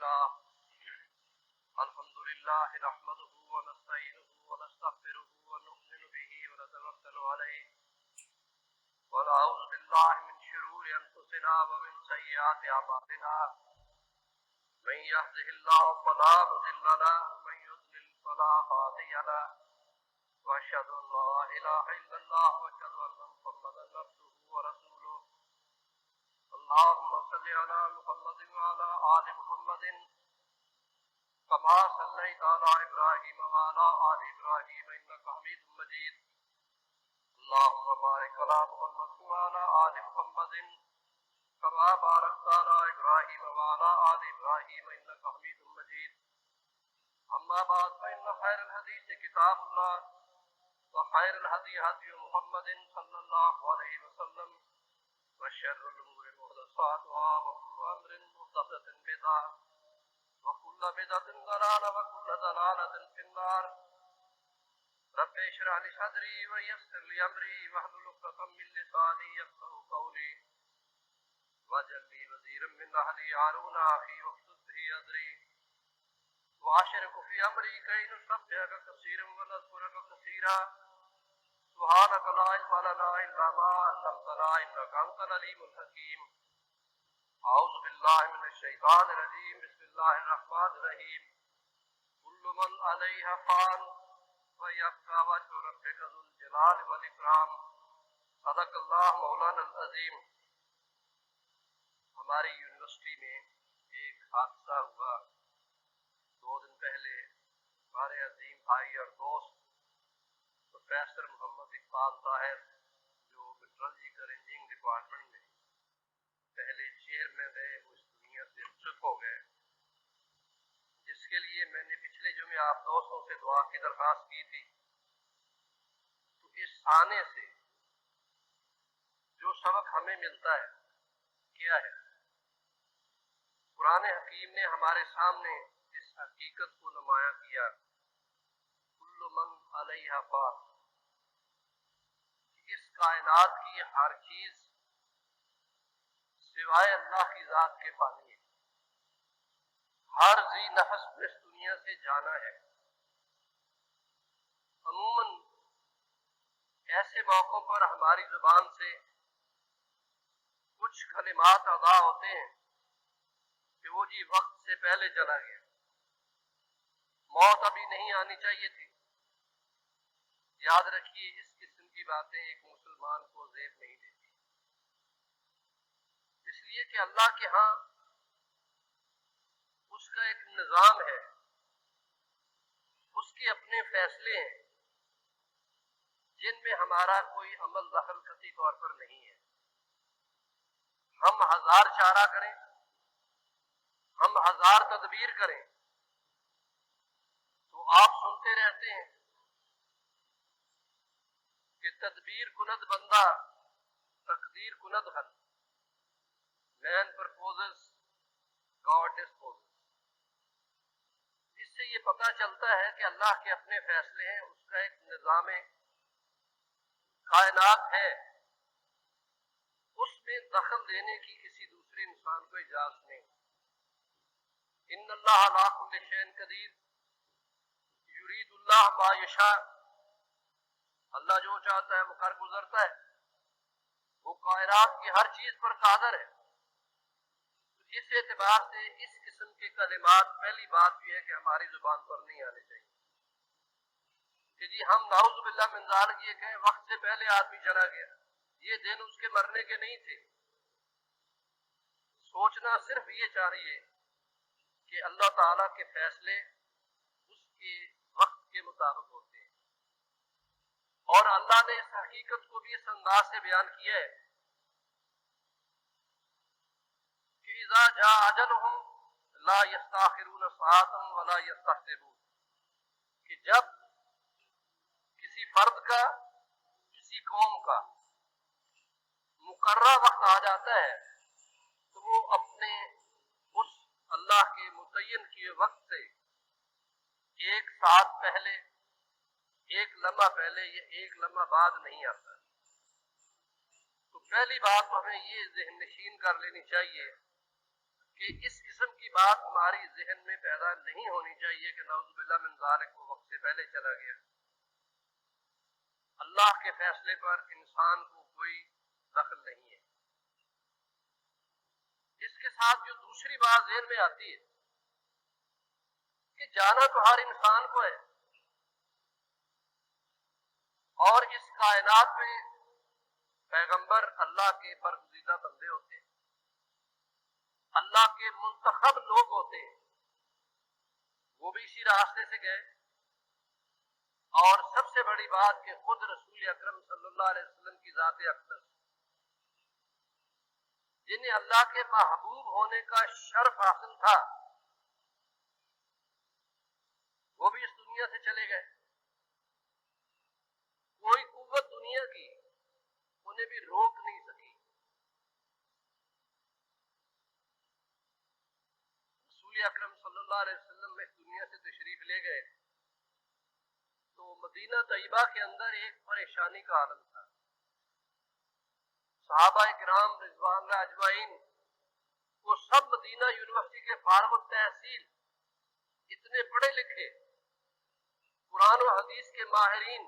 لله الحمد لله نحمده ونستعينه ونستغفره ونؤمن به ونتوكل عليه ونعوذ بالله من شرور أنفسنا ومن سيئات أعمالنا من يهده الله فلا مضل له ومن يضلل فلا هادي له وأشهد أن لا إله إلا الله وأشهد أن محمدا عبده ورسوله اللهم صل على محمد وعلى آل محمد كما صليت على إبراهيم وعلى آل إبراهيم إنك حميد مجيد اللهم بارك على محمد وعلى آل محمد كما باركت على إبراهيم وعلى آل إبراهيم إنك حميد مجيد أما بعد فإن خير الحديث كتاب الله وخير الهدي هدي محمد صلى الله عليه وسلم وشر الأمور محدثاتها وكل أمر محدثة بدعة وكل بدعة ضلالة وكل ضلالة في النار رب اشرح لي صدري ويسر لي أمري واحلل عقدة من لساني يفقهوا قولي واجعل لي وزيرا من أهلي هارون أخي واشدد به أزري وأشركه في أمري كي نسبحك كثيرا ونذكرك كثيرا سبحانك لا علم لنا إلا ما علمتنا إنك أنت العليم الحكيم أعوذ بالله من الشيطان الرجيم بسم الله الرحمن الرحيم كل من عليها فان ويبقى وجه ربك ذو الجلال والإكرام صدق اللہ مولانا العظیم. ہماری یونیورسٹی میں ایک حادثہ ہوا 2 دن پہلے. ہمارے عظیم بھائی اور دوست پروفیسر محمد اقبال طاہر جو میٹرولوجیکل انجینئرنگ ڈپارٹمنٹ میں پہلے چیئرمین رہے وہ اس دنیا سے رخصت ہو گئے، جس کے لیے میں نے پچھلے جمعے آپ دوستوں سے دعا کی درخواست کی تھی. تو اس آنے سے جو سبق ہمیں ملتا ہے کیا ہے؟ قرآن حکیم نے ہمارے سامنے اس حقیقت کو نمایاں کیا کل من علیہا فان، اس کائنات کی ہر چیز سوائے اللہ کی ذات کے فانی ہے. ہر ذی نفس اس دنیا سے جانا ہے. عموماً ایسے موقعوں پر ہماری زبان سے کچھ کلمات ادا ہوتے ہیں کہ وہ جی وقت سے پہلے چلا گیا، موت ابھی نہیں آنی چاہیے تھی. یاد رکھیے اس قسم کی باتیں ایک مسلمان کو زیب نہیں دیتی، اس لیے کہ اللہ کے ہاں اس کا ایک نظام ہے، اس کے اپنے فیصلے ہیں جن میں ہمارا کوئی عمل دخل قطعی طور پر نہیں ہے. ہم ہزار چارہ کریں، ہم ہزار تدبیر کریں تو آپ سنتے رہتے ہیں کہ تدبیر کند بندہ تقدیر کند حل، مین پرپوزز گاڈ ڈسپوزز. اس سے یہ پتہ چلتا ہے کہ اللہ کے اپنے فیصلے ہیں، اس کا ایک نظام کائنات ہے، اس میں دخل دینے کی کسی دوسرے انسان کو اجازت نہیں. ان اللہ علی کل شیء قدیر یرید اللہ ما یشاء، اللہ جو چاہتا ہے وہ کر گزرتا ہے، وہ کائنات کی ہر چیز پر قادر ہے. اس اعتبار سے اس قسم کے کلمات پہلی بات یہ ہے کہ ہماری زبان پر نہیں آنے چاہیے کہ جی ہم نعوذ باللہ من ذالک یہ کہیں وقت سے پہلے آدمی چلا گیا. یہ دن اس کے مرنے کے نہیں تھے. سوچنا صرف یہ چاہیے کہ اللہ تعالیٰ کے فیصلے اس کے وقت کے مطابق ہوتے ہیں، اور اللہ نے اس حقیقت کو بھی اس انداز سے بیان کیا ہے کہ اذا جاء اجلهم لا يستاخرون ساعة ولا يستقدمون، کہ جب کسی فرد کا کسی قوم کا مقررہ وقت آ جاتا ہے تو وہ اپنے اس اللہ کے متعین کیے وقت سے 1 ساعت پہلے، 1 لمحہ پہلے یا 1 لمحہ بعد نہیں آتا. تو پہلی بات تو ہمیں یہ ذہن نشین کر لینی چاہیے کہ اس قسم کی بات ہماری ذہن میں پیدا نہیں ہونی چاہیے کہ نعوذ باللہ من ذالک وہ وقت سے پہلے چلا گیا۔ اللہ کے فیصلے پر انسان کو کوئی دخل نہیں ہے۔ اس کے ساتھ جو دوسری بات ذہن میں آتی ہے کہ جانا تو ہر انسان کو ہے، اور اس کائنات میں پیغمبر اللہ کے برگزیدہ بندے ہوتے ہیں، اللہ کے منتخب لوگ ہوتے ہیں، وہ بھی اسی راستے سے گئے۔ اور سب سے بڑی بات کہ خود رسول اکرم صلی اللہ علیہ وسلم کی ذات اقدس، جنہیں اللہ کے محبوب ہونے کا شرف حاصل تھا، وہ بھی اس دنیا سے چلے گئے۔ کوئی قوت دنیا کی انہیں بھی روک نہیں سکی۔ رسول اکرم صلی اللہ علیہ وسلم اس دنیا سے تشریف لے گئے تو مدینہ طیبہ کے اندر ایک پریشانی کا عالم تھا۔ صحابہ کرام رضوان اللہ اجمعین وہ سب مدینہ یونیورسٹی کے فارغ التحصیل، اتنے پڑھے لکھے، قرآن و حدیث کے ماہرین،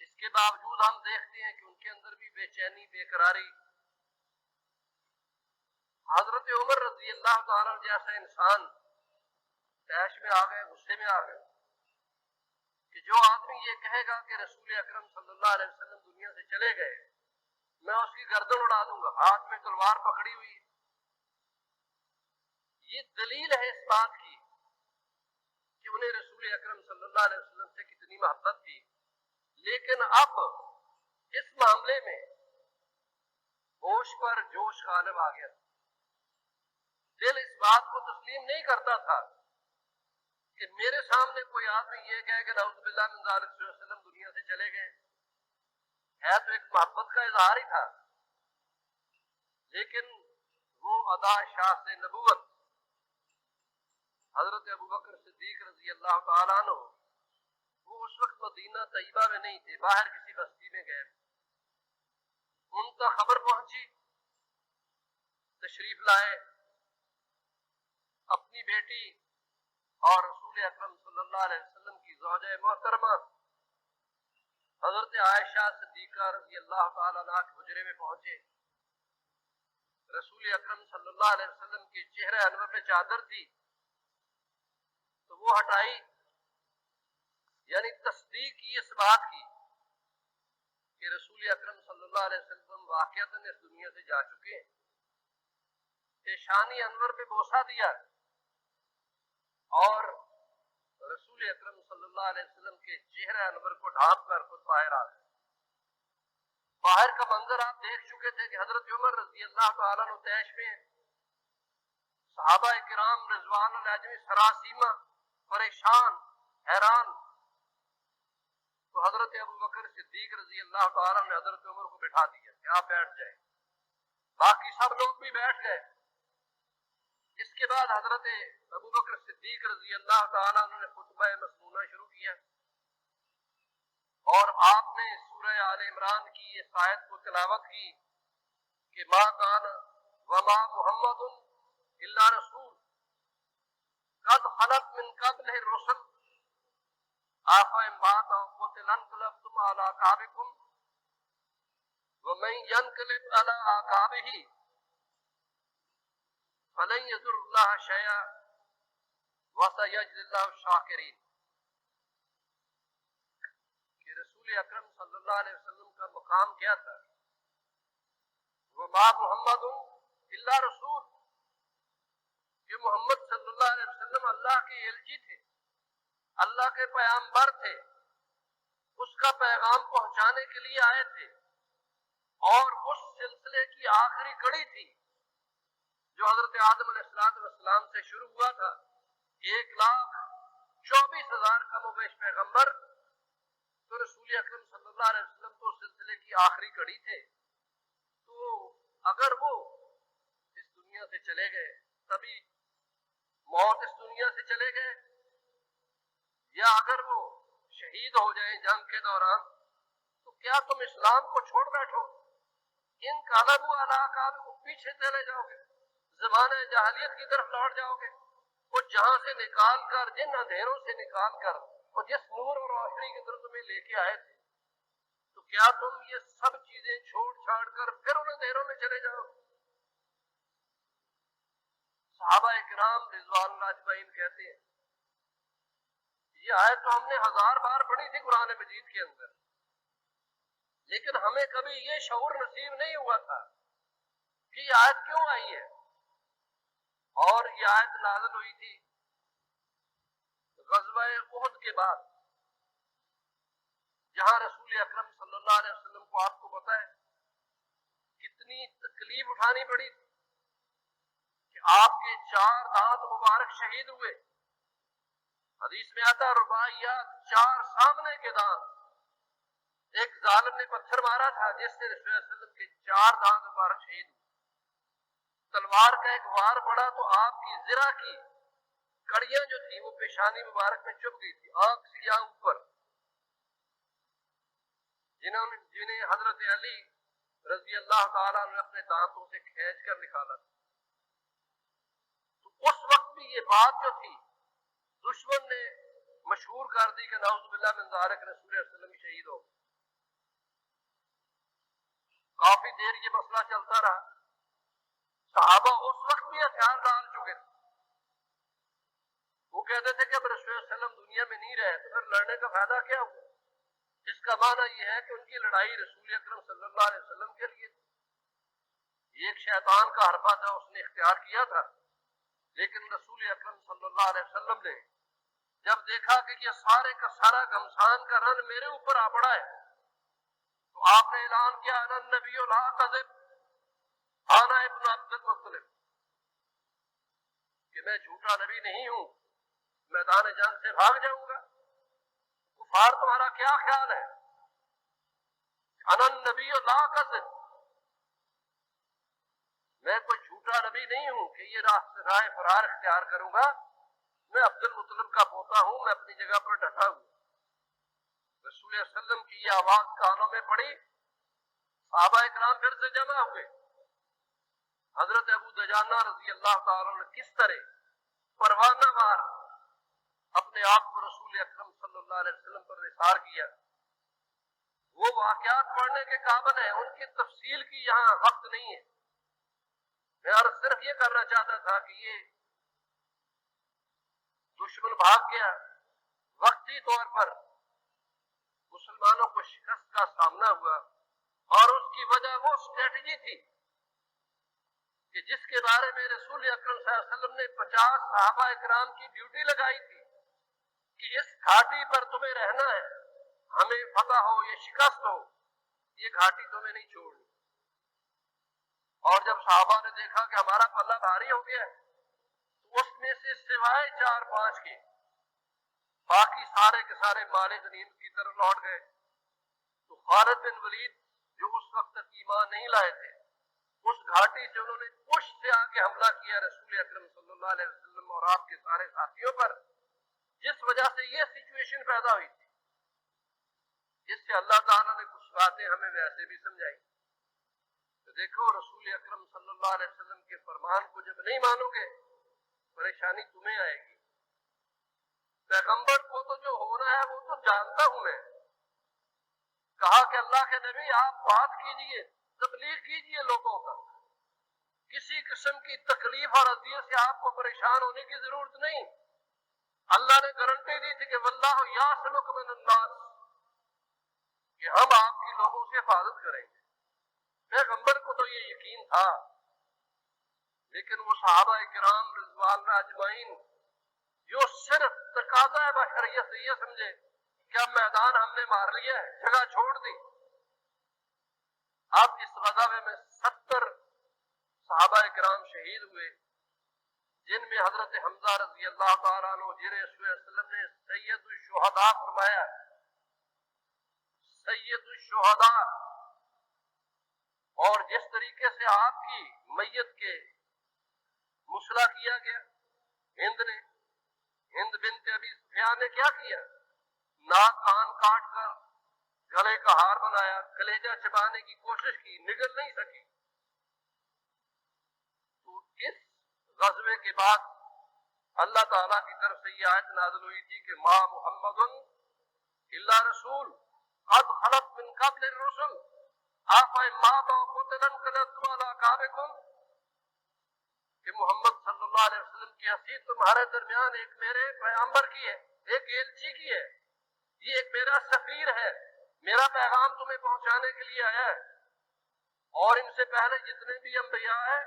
اس کے باوجود ہم دیکھتے ہیں کہ ان کے اندر بھی بے چینی، بے قراری۔ حضرت عمر رضی اللہ تعالیٰ جیسا انسان تیش میں آ گئے، غصے میں آ گئے کہ جو آدمی یہ کہے گا کہ رسول اکرم صلی اللہ علیہ وسلم دنیا سے چلے گئے، میں اس کی گردن اڑا دوں گا، ہاتھ میں تلوار پکڑی ہوئی۔ یہ دلیل ہے اس بات کی کہ انہیں رسول اکرم صلی اللہ علیہ وسلم سے کتنی محبت تھی۔ لیکن اب اس معاملے میں ہوش پر جوش غالب آ گیا، دل اس بات کو تسلیم نہیں کرتا تھا کہ میرے سامنے کوئی آدمی یہ کہے کہ نعوذ باللہ من ذالک صلی اللہ علیہ وسلم دنیا سے چلے گئے۔ ہے تو ایک محبت کا اظہار ہی تھا، لیکن وہ ادا شاہ سے نبوت حضرت ابوبکر صدیق رضی اللہ تعالیٰ عنہ، وہ اس وقت مدینہ طیبہ میں نہیں تھے، باہر کسی بستی میں گئے۔ ان تک خبر پہنچی، تشریف لائے، اپنی بیٹی اور رسول اکرم صلی اللہ علیہ وسلم کی زوجہ محترمہ حضرت عائشہ صدیقہ رضی اللہ تعالیٰ عنہ کے حجرے میں پہنچے۔ رسول اکرم صلی اللہ علیہ وسلم کے چہرے انور پہ چادر تھی تو وہ ہٹائی، یعنی تصدیق کی اس بات کی کہ رسول اکرم صلی اللہ علیہ وسلم واقعتاً اس دنیا سے جا چکے ہیں۔ پیشانی انور پہ بوسہ دیا اور رسول اکرم صلی اللہ علیہ وسلم کے چہرے انور کو ڈھانپ کر خود باہر آ گئے۔ باہر کا منظر آپ دیکھ چکے تھے کہ حضرت عمر رضی اللہ تعالیٰ عنہ طیش میں، صحابہ کرام رضوان اللہ اجمعین سراسیمہ پریشان، حیران۔ تو حضرت ابوبکر صدیق رضی اللہ تعالیٰ نے حضرت عمر کو بٹھا دیا کہ آپ بیٹھ جائیں، باقی سب لوگ بھی بیٹھ گئے۔ اس کے بعد حضرت ابوبکر صدیق رضی اللہ تعالیٰ عنہ نے خطبہ مسنونہ شروع کیا اور آپ نے سورہ آل عمران کی اس آیت کو تلاوت کی کہ ما کان وما محمد الا رسول قد خلت من قبلہ الرسل افإن مات أو قتل انقلبتم على أعقابكم ومن ينقلب على أعقابه فلن يضر الله شيئا وسيجزي الله الشاكرين۔ کہ رسول اکرم صلی اللہ علیہ وسلم کا مقام کیا تھا؟ وما محمد الا رسول، کہ محمد صلی اللہ علیہ وسلم اللہ کے الجی تھے، اللہ کے پیغمبر تھے، اس کا پیغام پہنچانے کے لیے آئے تھے، اور اس سلسلے کی آخری کڑی تھی جو حضرت آدم علیہ السلام سے شروع ہوا تھا۔ 1,24,000 کم و بیش پیغمبر، تو رسول اکرم صلی اللہ علیہ وسلم تو اس سلسلے کی آخری کڑی تھے۔ تو اگر وہ اس دنیا سے چلے گئے، تبھی موت اس دنیا سے چلے گئے، یا اگر وہ شہید ہو جائیں جنگ کے دوران، تو کیا تم اسلام کو چھوڑ بیٹھو؟ ان قلبوا علی اعقابہم کو پیچھے چلے جاؤ گے؟ زمانہ جاہلیت کی طرف لوٹ جاؤ گے، وہ جہاں سے نکال کر، جن اندھیروں سے نکال کر اور جس نور اور روشنی کی طرف تمہیں لے کے آئے تھے، تو کیا تم یہ سب چیزیں چھوڑ چھاڑ کر پھر ان اندھیروں میں چلے جاؤ؟ صحابہ کرام رضوان اللہ اجمعین کہتے ہیں یہ آیت تو ہم نے 1000 بار پڑھی تھی قرآن مجید کے اندر، لیکن ہمیں کبھی یہ شعور نصیب نہیں ہوا تھا کہ یہ آیت کیوں آئی ہے۔ اور یہ آیت نازل ہوئی تھی غزوہ احد کے بعد، جہاں رسول اکرم صلی اللہ علیہ وسلم کو، آپ کو پتا ہے کتنی تکلیف اٹھانی پڑی تھی کہ آپ کے 4 دانت مبارک شہید ہوئے۔ حدیث میں آتا رباعیات، 4 سامنے کے دانت، ایک ظالم نے پتھر مارا تھا جس سے رسول اللہ علیہ وسلم کے 4 دانت مبارک شہید ہوئے۔ تلوار کا ایک وار پڑا تو آپ کی زرہ کی کڑیاں جو تھی وہ پیشانی مبارک میں چبھ گئی تھی، آنکھ سے یہاں اوپر، جنہیں حضرت علی رضی اللہ تعالیٰ نے اپنے دانتوں سے کھینچ کر نکالا تھا۔ تو اس وقت بھی یہ بات جو تھی دشمن نے مشہور کر دی کہ نعوذ باللہ من ذالک رسول اللہ علیہ وسلم شہید ہو۔ کافی دیر یہ مسئلہ چلتا رہا، صحابہ اس وقت بھی ہتھیار ڈال چکے تھے، وہ کہتے تھے کہ اب رسول اللہ علیہ وسلم دنیا میں نہیں رہے تو پھر لڑنے کا فائدہ کیا ہوا؟ اس کا معنی یہ ہے کہ ان کی لڑائی رسول اکرم صلی اللہ علیہ وسلم کے لیے تھی۔ یہ ایک شیطان کا حربہ تھا، اس نے اختیار کیا تھا، لیکن رسول اکرم صلی اللہ علیہ وسلم نے جب دیکھا کہ یہ سارے کا سارا گھمسان کا رن میرے اوپر آ پڑا ہے، تو آپ نے اعلان کیا انا النبی لا کذب انا ابن عبد المطلب، کہ میں جھوٹا نبی نہیں ہوں، میدان جنگ سے بھاگ جاؤں گا۔ کفار تمہارا کیا خیال ہے؟ انا النبی لا کذب، میں کوئی جھوٹا نبی نہیں ہوں کہ یہ راہ فرار اختیار کروں گا، میں عبد المطلب کا پوتا ہوں، میں اپنی جگہ پر ڈٹا ہوں۔ رسول اللہ علیہ وسلم کی یہ آواز کانوں میں پڑی، صحابہ اکرام پھر سے جمع ہوئے۔ حضرت ابو دجانہ رضی اللہ تعالیٰ نے کس طرح پروانہ وار اپنے آپ کو رسول اکرم صلی اللہ علیہ وسلم پر نثار کیا، وہ واقعات پڑھنے کے قابل ہیں، ان کی تفصیل کی یہاں وقت نہیں ہے۔ میں عرض صرف یہ کرنا چاہتا تھا کہ یہ دشمن بھاگ گیا، وقتی طور پر مسلمانوں کو شکست کا سامنا ہوا، اور اس کی وجہ وہ اسٹریٹجی تھی کہ جس کے بارے میں رسول اکرم صلی اللہ علیہ وسلم نے 50 صحابہ اکرام کی ڈیوٹی لگائی تھی کہ اس گھاٹی پر تمہیں رہنا ہے، ہمیں فتح ہو یہ شکست ہو، یہ گھاٹی تمہیں نہیں چھوڑنی۔ اور جب صحابہ نے دیکھا کہ ہمارا پلہ بھاری ہو گیا تو اس میں سے سوائے 4-5 کے باقی سارے کے سارے مال غنیمت کی طرف لوٹ گئے۔ تو خالد بن ولید جو اس وقت تک ایمان نہیں لائے تھے، اس گھاٹی سے انہوں نے پشت سے آ کے حملہ کیا رسول اکرم صلی اللہ علیہ وسلم اور آپ کے سارے ساتھیوں پر، جس وجہ سے یہ سچویشن پیدا ہوئی تھی۔ اس سے اللہ تعالیٰ نے کچھ باتیں ہمیں ویسے بھی سمجھائی تو دیکھو رسول اکرم صلی اللہ علیہ وسلم کے فرمان کو جب نہیں مانو گے پریشانی تمہیں آئے گی۔ پیغمبر کو تو جو ہونا ہے وہ تو جانتا ہوں میں، کہا کہ اللہ کے نبی آپ بات کیجئے، تبلیغ کیجئے لوگوں کا، کسی قسم کی تکلیف اور اذیت سے آپ کو پریشان ہونے کی ضرورت نہیں۔ اللہ نے گارنٹی دی تھی کہ واللہ یعصمک من الناس، کہ ہم آپ کی لوگوں سے حفاظت کریں گے۔ پیغمبر کو تو یہ یقین تھا، لیکن وہ صحابہ کرام رضوان اللہ اجمعین جو صرف تقاضا بشریت سے یہ سمجھے کہ اب میدان ہم نے مار لیا ہے، جگہ چھوڑ دی۔ اب اس غزوے میں 70 صحابہ کرام شہید ہوئے، جن میں حضرت حمزہ رضی اللہ تعالیٰ عنہ جنہیں رسول اللہ علیہ وسلم نے سید الشہداء فرمایا، سید الشہداء، اور جس طریقے سے آپ کی میت کے مسئلہ کیا گیا، ہند بنت ابی سفیان نے کیا کیا؟ ناک کان کاٹ کر گلے کا ہار بنایا، کلیجہ چبانے کی کوشش کی، نگل نہیں سکی۔ تو اس غزوے کے بعد اللہ تعالیٰ کی طرف سے یہ آیت نازل ہوئی تھی کہ ما محمد الا رسول قد خلت من قبل الرسل افإن مات أو قتل انقلبتم على أعقابكم، کہ محمد صلی اللہ علیہ وسلم کی حیثیت تمہارے درمیان ایک میرے پیغمبر کی ہے، ایک ایلچی کی ہے، یہ ایک میرا سفیر ہے، میرا پیغام تمہیں پہنچانے کے لیے آیا ہے، اور ان سے پہلے جتنے بھی انبیاء ہیں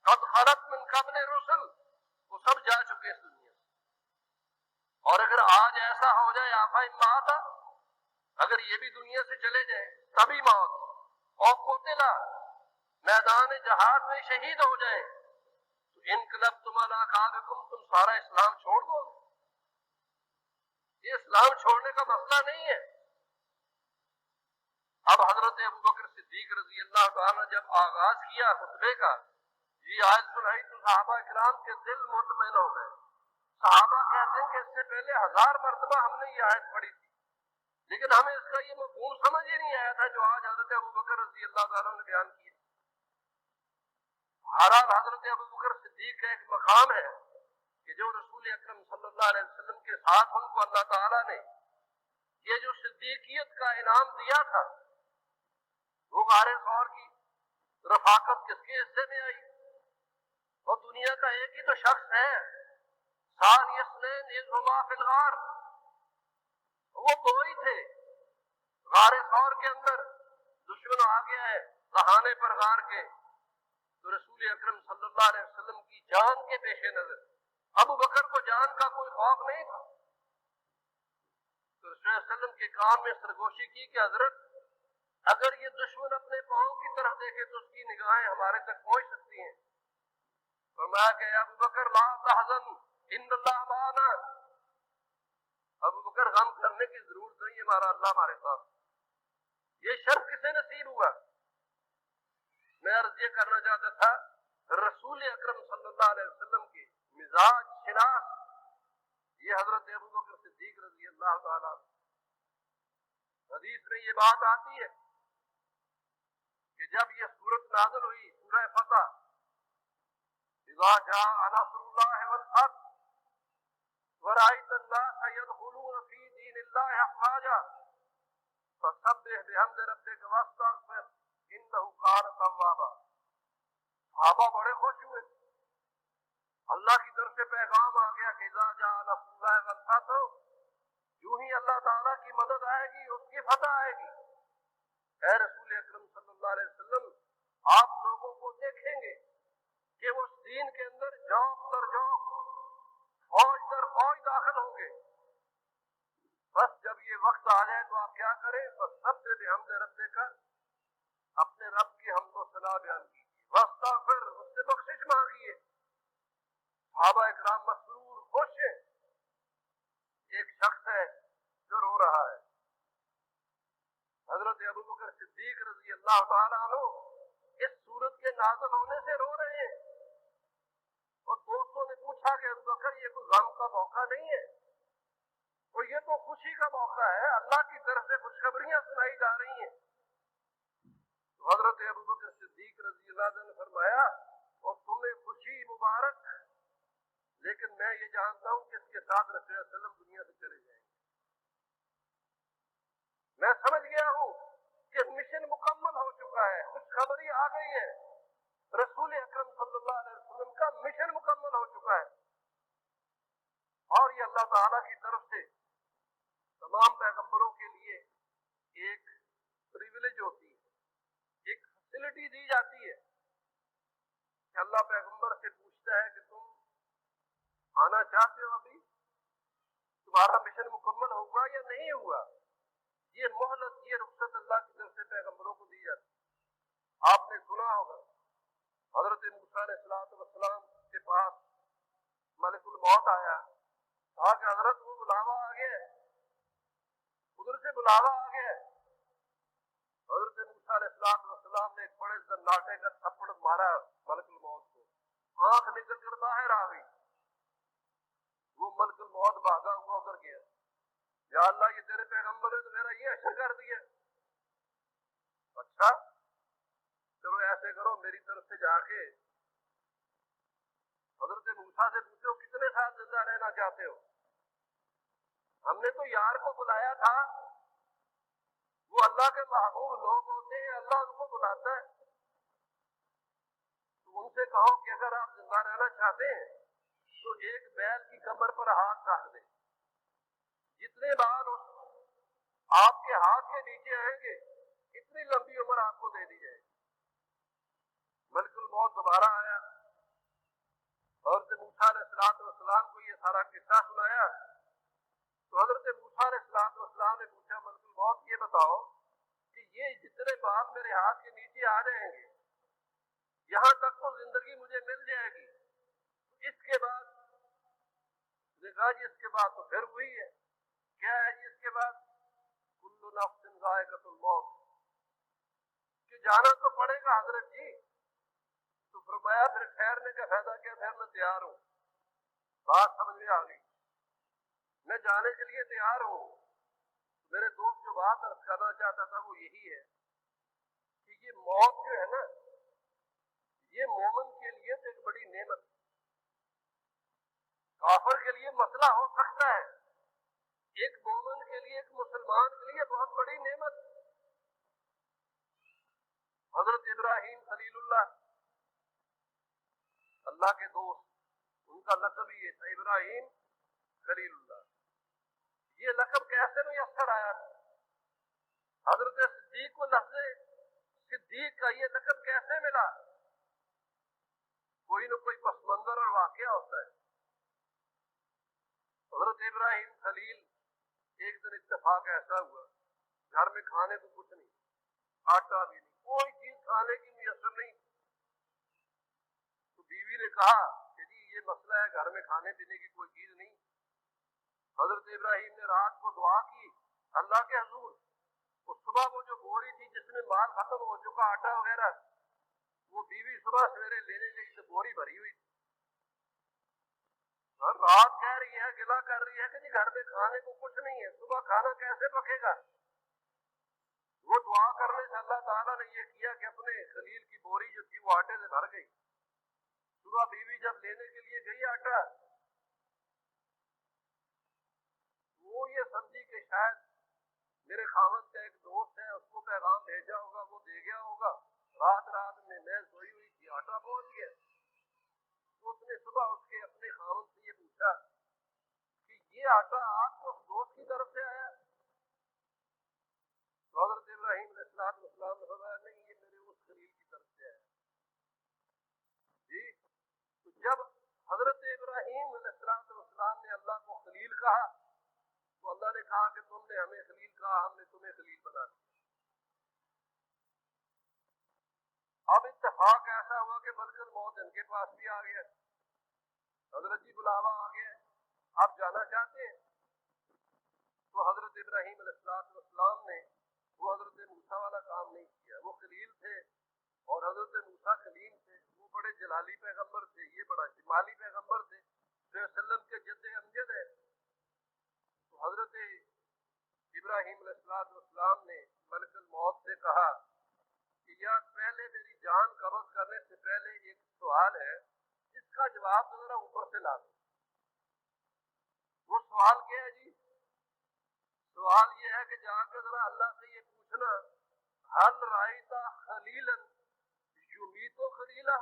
قد خلت من قبل الرسل، وہ سب جا چکے اس دنیا سے۔ اور اگر آج ایسا ہو جائے آفا مات، اگر یہ بھی دنیا سے چلے جائیں تبھی موت، اور قتلا میدان جہاد میں شہید ہو جائے تو انقلبتم علی اعقابکم، تم سارا اسلام چھوڑ دو گے۔ یہ اسلام چھوڑنے کا مسئلہ نہیں ہے۔ اب حضرت ابوبکر صدیق رضی اللہ تعالیٰ نے جب آغاز کیا خطبے کا، یہ آیت سنائی تو صحابہ کرام کے دل مطمئن ہو گئے۔ صحابہ کہتے ہیں کہ اس سے پہلے 1000 مرتبہ ہم نے یہ آیت پڑھی تھی، لیکن ہمیں اس کا یہ مفہوم سمجھ ہی نہیں آیا تھا جو آج حضرت ابوبکر رضی اللہ تعالیٰ نے بیان کیا۔ بہرحال حضرت ابوبکر صدیق کا ایک مقام ہے کہ جو رسول اکرم صلی اللہ علیہ وسلم کے ساتھ ان کو اللہ تعالیٰ نے یہ جو صدیقیت کا انعام دیا تھا، وہ غار ثور کی رفاقت کس کے حصے میں آئی؟ اور دنیا کا ایک ہی تو شخص ہے، ثانی اثنین اذ ہما فی الغار، وہ دو ہی تھے غار ثور کے اندر، دشمن آ گیا ہے دہانے پر غار کے، تو رسول اکرم صلی اللہ علیہ وسلم کی جان کے پیش نظر ابو بکر کو جان کا کوئی خوف نہیں تھا، تو رسول اللہ علیہ وسلم کے کام میں سرگوشی کی کہ حضرت اگر یہ دشمن اپنے پاؤں کی طرف دیکھے تو اس کی نگاہیں ہمارے تک پہنچ سکتی ہیں۔ فرمایا کہ ابو بکر لا تحزن ان اللہ معنا، ابو بکر غم کرنے کی ضرورت نہیں ہے، ہمارا اللہ ہمارے ساتھ۔ یہ شرف کسے نصیب ہوا؟ میں عرض یہ کرنا چاہتا تھا، رسول اکرم صلی اللہ علیہ وسلم کی مزاج شناس یہ حضرت ابو بکر صدیق رضی اللہ تعالیٰ، حدیث میں یہ بات آتی ہے کہ جب یہ سورت نازل ہوئی سورہ فتح، اذا جاء نصر اللہ والفتح ورأيت الناس يدخلون في دين الله افواجا فسبح بحمد ربك واستغفر انه كان توابا۔ صحابہ بڑے خوش ہوئے، اللہ کی طرف سے پیغام آ گیا کہ اذا جاء نصر اللہ والفتح، جو ہی اللہ تعالیٰ کی مدد آئے گی اس کی فتح آئے گی۔ اے رسول اکرم صلی اللہ علیہ وسلم، آپ لوگوں کو دیکھیں گے کہ وہ اس دین کے اندر جوق در جوق، فوج در فوج داخل ہوں گے۔ بس جب یہ وقت آ جائے تو آپ کیا کریں؟ بس سب سے بحمد ربک، اپنے رب کی حمد و ثنا بیان کیجیے، واستغفر، اس سے بخشش مانگیے۔ صحابہ اکرام مسرور خوش ہیں۔ ایک شخص ہے جو رو رہا ہے، حضرت ابوبکر صدیق رضی اللہ تعالیٰ عنہ اس سورت کے نازل ہونے سے رو رہے ہیں، اور دوستوں نے پوچھا کہ ابوبکر یہ کوئی غم کا موقع نہیں ہے، اور یہ تو خوشی کا موقع ہے، اللہ کی طرف سے خوشخبریاں سنائی جا رہی ہیں۔ تو حضرت ابوبکر صدیق رضی اللہ عنہ نے فرمایا اور تمہیں خوشی مبارک، لیکن میں یہ جانتا ہوں کہ اس کے ساتھ رسول اللہ علیہ وسلم دنیا سے چلے جائیں گے۔ میں سمجھ گیا ہوں کہ مشن مکمل ہو چکا ہے، خوشخبری آ گئی ہے، رسول اکرم صلی اللہ علیہ وسلم کا مشن مکمل ہو چکا ہے، اور یہ اللہ تعالیٰ کی طرف سے تمام پیغمبروں کے لیے ایک پریویلیج ہوتی ہے، ایک فیسلٹی دی جاتی ہے کہ اللہ پیغمبر سے پوچھتا ہے کہ تم آنا چاہتے ہو، ابھی تمہارا مشن مکمل ہوا یا نہیں ہوا؟ یہ مہلت، یہ رخصت اللہ کی طرف سے پیغمبروں کو دی جاتی ہے۔ آپ نے سنا ہوگا حضرت موسیٰ علیہ السلام کے پاس ملک الموت آیا، کہا کہ حضرت وہ بلاوا آ گیا ہے، ادھر سے بلاوا آ گیا ہے۔ حضرت موسیٰ علیہ السلام نے ایک بڑے سناٹے کا تھپڑ مارا ملک الموت کو، آنکھ نکل کر باہر آ گئی۔ وہ ملک الموت بھاگا ہوا ادھر گیا، یا اللہ یہ تیرے پیغمبر نے تو میرا یہ اچھا کر دیا۔ اچھا چلو ایسے کرو، میری طرف سے جا کے حضرت موسیٰ سے پوچھو کتنے سال زندہ رہنا چاہتے ہو؟ ہم نے تو یار کو بلایا تھا، وہ اللہ کے محبوب لوگ ہوتے ہیں، اللہ ان کو بلاتا ہے، تو ان سے کہو کہ اگر آپ زندہ رہنا چاہتے ہیں تو ایک بیل کی کمر پر ہاتھ رکھ دیں، جتنے بار آپ کے ہاتھ کے نیچے آئیں گے اتنی لمبی عمر آپ کو دے دی جائے گی۔ ملک الموت دوبارہ آیا، حضرت موسیٰ علیہ السلام کو یہ سارا قصہ سنایا، تو حضرت موسیٰ علیہ السلام نے پوچھا ملک الموت یہ بتاؤ کہ یہ جتنے بال میرے ہاتھ کے نیچے آ جائیں گے یہاں تک تو زندگی مجھے مل جائے گی، اس کے بعد نے کہا جی اس کے بعد تو پھر وہی ہے، کیا ہے جی اس کے بعد؟ کل نفس ذائقۃ الموت، کہ جانا تو پڑے گا حضرت جی۔ تو فرمایا پھر ٹھہرنے کا فائدہ کیا، پھر میں تیار ہوں، بات سمجھ میں آ گئی، میں جانے کے لیے تیار ہوں۔ میرے دوست جو بات عرض کرنا چاہتا تھا وہ یہی ہے کہ یہ موت جو ہے نا، یہ مومن کے لیے تو ایک بڑی نعمت، کافر کے لیے مسئلہ ہو سکتا ہے، ایک مومن کے لیے، ایک مسلمان کے لیے بہت بڑی نعمت۔ حضرت ابراہیم خلیل اللہ کے دوست، ان کا لقب یہ تھا ابراہیم خلیل اللہ۔ یہ لقب کیسے میسر آیا؟ حضرت صدیق کو لفظ صدیق کا یہ لقب کیسے ملا؟ کوئی نہ کوئی پس منظر اور واقعہ ہوتا ہے۔ حضرت ابراہیم خلیل، ایک دن اتفاق ایسا ہوا، گھر میں کھانے کو کچھ نہیں، آٹا بھی نہیں، کوئی چیز کھانے کی میسر نہیں، تو بیوی نے کہا کہ جی یہ مسئلہ ہے، گھر میں کھانے پینے کی کوئی چیز نہیں۔ حضرت ابراہیم نے رات کو دعا کی اللہ کے حضور، اور صبح وہ جو بوری تھی جس میں مال ختم ہو چکا، آٹا وغیرہ، وہ بیوی صبح سویرے لینے گئی تو بوری بھری ہوئی تھی، اور رات کہہ رہی ہے، گلا کر رہی ہے کہ جی گھر میں کھانے کو کچھ نہیں ہے، صبح کھانا کیسے پکے گا؟ وہ دعا کرنے سے اللہ تعالیٰ نے یہ کیا کہ اپنے خلیل کی بوری جو تھی وہ آٹے سے بھر گئی۔ صبح بیوی جب لینے کے لیے گئی آٹا، وہ یہ سمجھی کہ شاید میرے خاوند کا ایک دوست ہے، اس کو پیغام بھیجا ہوگا، وہ دے گیا ہوگا، رات میں میں سوئی ہوئی تھی، آٹا پہنچ گیا۔ اس نے صبح اٹھ کے اپنے خاوند سے یہ پوچھا کہ یہ آٹا آپ کو اس دوست کی طرف سے آیا؟ تو حضرت ابراہیم علیہ السلام نے فرمایا نہیں، یہ میرے اس خلیل کی طرف سے آیا۔ جی، تو جب حضرت ابراہیم علیہ السلام نے اللہ کو خلیل کہا تو اللہ نے کہا کہ تم نے ہمیں خلیل کہا، ہم نے تمہیں خلیل بنا دیا۔ اب اتفاق ایسا ہوا کہ ملک الموت ان کے پاس بھی آ گیا، حضرت جی بلاوا آ گیا، آپ جانا چاہتے ہیں؟ تو حضرت ابراہیم علیہ السلام نے وہ حضرت موسیٰ والا کام نہیں کیا، وہ خلیل تھے اور حضرت موسیٰ کلیم تھے، وہ بڑے جلالی پیغمبر تھے، یہ بڑا شمالی پیغمبر تھے، صلی اللہ علیہ وسلم کے جد امجد ہے۔ تو حضرت ابراہیم علیہ السلام نے ملک الموت سے کہا کہ یا پہلے میری جان قبض کرنے سے پہلے ایک سوال ہے، اس کا جواب ذرا اوپر سے لا دو۔ وہ سوال کیا ہے جی؟ سوال یہ ہے کہ جا کے ذرا اللہ سے یہ پوچھنا، حل رائتا خلیلا یمیت خلیلہ،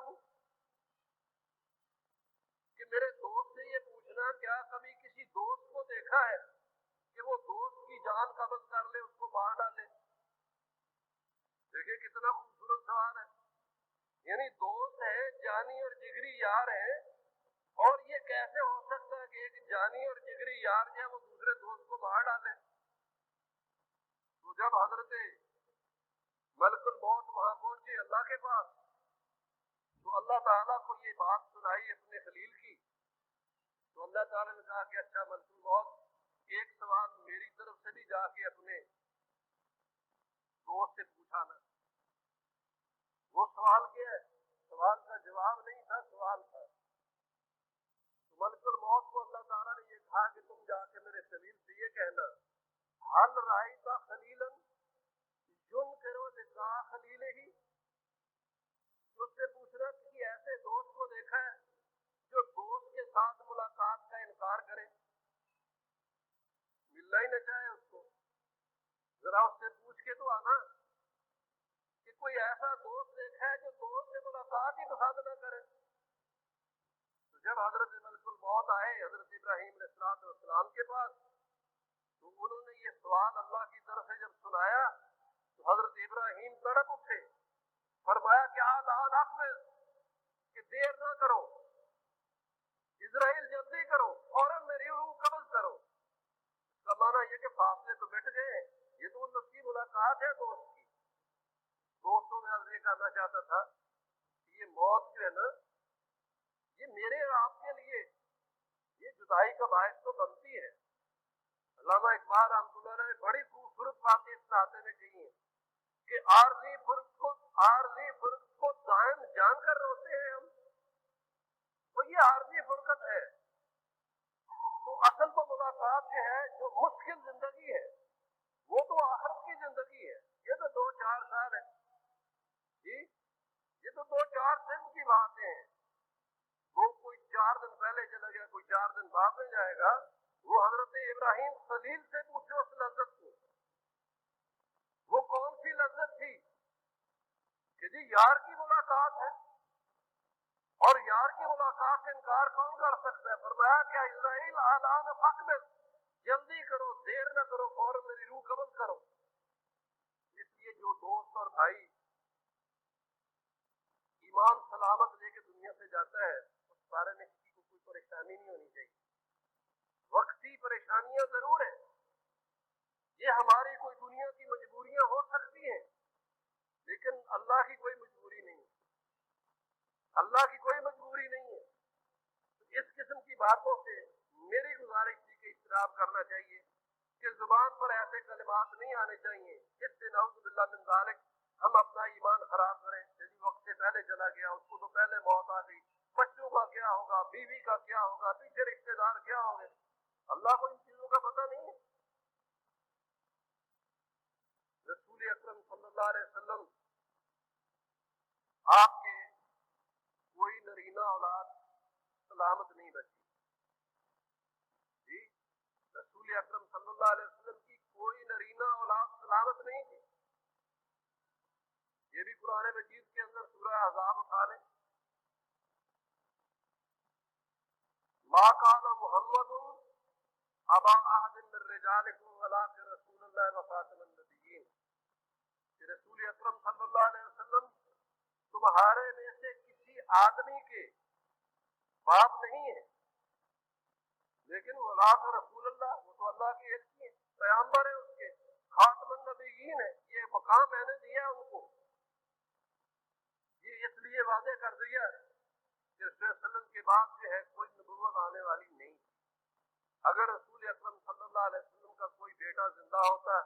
کہ میرے دوست سے یہ پوچھنا کیا کبھی کسی دوست کو دیکھا ہے کہ وہ دوست کی جان قبض کر لے، اس کو مار ڈالے؟ دیکھیں کتنا خوبصورت سوال ہے، یعنی دوست ہے، جانی اور جگری یار ہے، اور یہ کیسے ہو سکتا ہے کہ ایک جانی اور جگری یار جو ہے وہ دوسرے دوست کو مار ڈالے؟ تو جب حضرت ملک الموت وہاں پہنچے اللہ کے پاس، تو اللہ تعالیٰ کو یہ بات سنائی اپنے خلیل کی، تو اللہ تعالیٰ نے کہا کہ اچھا ملک الموت، ایک سوال میری طرف سے بھی جا کے اپنے دوست سے پوچھانا۔ وہ سوال کیا ہے؟ سوال کا جواب نہیں تھا، سوال تھا۔ تو ملک الموت کو اللہ تعالیٰ نے یہ کہا کہ تم جا کے میرے خلیل سے یہ کہنا، حل رائتا خلیلا ينکر لقاء خلیلہ، اس سے پوچھنا کسی ایسے دوست کو دیکھا ہے جو کے تو آنا کہ کوئی ایسا دوست دیکھا ہے جو دوست سے ملاقات ہی پسند نہ کرے. تو جب حضرت ملک الموت آئے حضرت ابراہیم علیہ السلام کے پاس تو انہوں نے یہ سوال اللہ کی طرف سے جب سنایا تو حضرت ابراہیم تڑپ اٹھے. فرمایا کہ آلان اخبر کہ دیر نہ کرو، اسرائیل جلدی کرو، فوراً میری روح قبض کرو. اس کا معنی یہ کہ فاصلے تو مٹ گئے، یہ تو ان کی ملاقات ہے دوست کی. دوستوں میں عرض یہ کرنا چاہتا تھا کہ یہ موت جو ہے نا یہ میرے اور آپ کے لیے یہ جدائی کا باعث تو بنتی ہے. علامہ اقبال رحمۃ اللہ علیہ نے بڑی خوبصورت باتیں اس ناطے میں کہی ہیں کہ عارضی فرق کو دائم جان کر روتے ہیں ہم. تو یہ عارضی فرقت ہے. تو اصل تو ملاقات جو ہے جو مشکل زندگی ہے وہ تو آخرت کی زندگی ہے. یہ تو 2-4 سال ہے جی، یہ تو 2-4 دن کی باتیں ہیں. وہ کوئی 4 دن پہلے چلا گیا، کوئی 4 دن بعد میں جائے گا. وہ حضرت ابراہیم خلیل سے پوچھو اس لذت کو، وہ کون سی لذت تھی کہ جی یار کی ملاقات ہے اور یار کی ملاقات سے انکار کون کر سکتا ہے. فرمایا کہ اسرائیل آلان فقبل، جلدی کرو، دیر نہ کرو، فوراً میری روح قبض کرو. اس لیے جو دوست اور بھائی ایمان سلامت لے کے دنیا سے جاتا ہے اس بارے میں کسی کو کوئی پریشانی نہیں ہونی چاہیے. وقتی پریشانیاں ضرور ہیں، یہ ہماری کوئی دنیا کی مجبوریاں ہو سکتی ہیں، لیکن اللہ کی کوئی مجبوری نہیں ہے. اللہ کی کوئی مجبوری نہیں ہے. تو اس قسم کی باتوں سے میری گزارش تھی کہ اجتناب کرنا چاہیے کہ زبان پر ایسے کلمات نہیں آنے چاہیے جس سے نعوذ باللہ من ذالک ہم اپنا ایمان خراب کریں. یعنی وقت سے پہلے چلا گیا، اس کو تو پہلے موت آ گئی، بچوں کا کیا ہوگا، بیوی کا کیا ہوگا، پیچھے رشتے دار کیا ہوں گے. اللہ کو ان چیزوں کا پتہ نہیں ہے. رسول اکرم صلی اللہ علیہ وسلم آپ کے کوئی نرینہ اولاد سلامت نہیں بچی. جی، رسول اکرم صلی اللہ علیہ وسلم کی کوئی نرینہ اولاد سلامت نہیں تھی. یہ بھی قرآن مجید کے اندر سورہ احزاب اٹھا لیں. ما کان محمد ابا احد من رجالکم ولکن رسول اللہ وخاتم النبیین، کہ رسول اکرم صلی اللہ علیہ وسلم تمہارے میں سے کسی آدمی کے باپ نہیں ہے، لیکن وہ لاکھ رسول اللہ، وہ تو اللہ کے ایک ہی پیغمبر ہے، اس کے خاتم النبیین ہے. یہ مقام میں نے دیا ان کو. یہ اس لیے واضح کر دیا کہ رسول اللہ علیہ وسلم کے بعد جو ہے کوئی نبوت آنے والی نہیں. اگر رسول اکرم صلی اللہ علیہ وسلم کا کوئی بیٹا زندہ ہوتا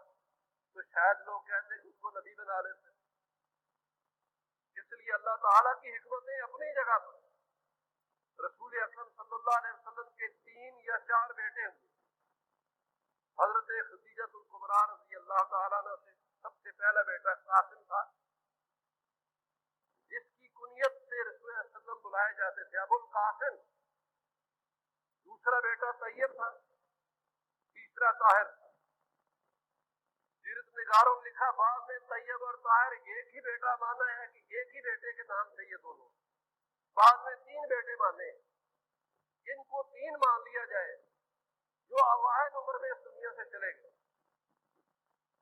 تو شاید لوگ کہتے ہیں اس کو نبی بنا لیتے. اس لیے اللہ تعالیٰ کی حکمتیں اپنی جگہ پر. رسول اکرم صلی اللہ علیہ وسلم کے 3 یا 4 بیٹے ہوئے. حضرت خدیجہ الکبریٰ رضی اللہ تعالیٰ عنہ سے سب سے پہلا بیٹا قاسم تھا، جس کی کنیت سے رسول اللہ علیہ وسلم بلائے جاتے تھے ابو القاسم. دوسرا بیٹا طیب تھا، تیسرا طاہر تھا. سیرت نگاروں نے لکھا بعد میں طیب اور طاہر ایک ہی بیٹا مانا ہے کہ ایک ہی بیٹے کے نام تھے یہ دونوں. بعد میں 3 بیٹے مانے. ان کو 3 مان لیا جائے جو اوائل عمر میں اس دنیا سے چلے گئے.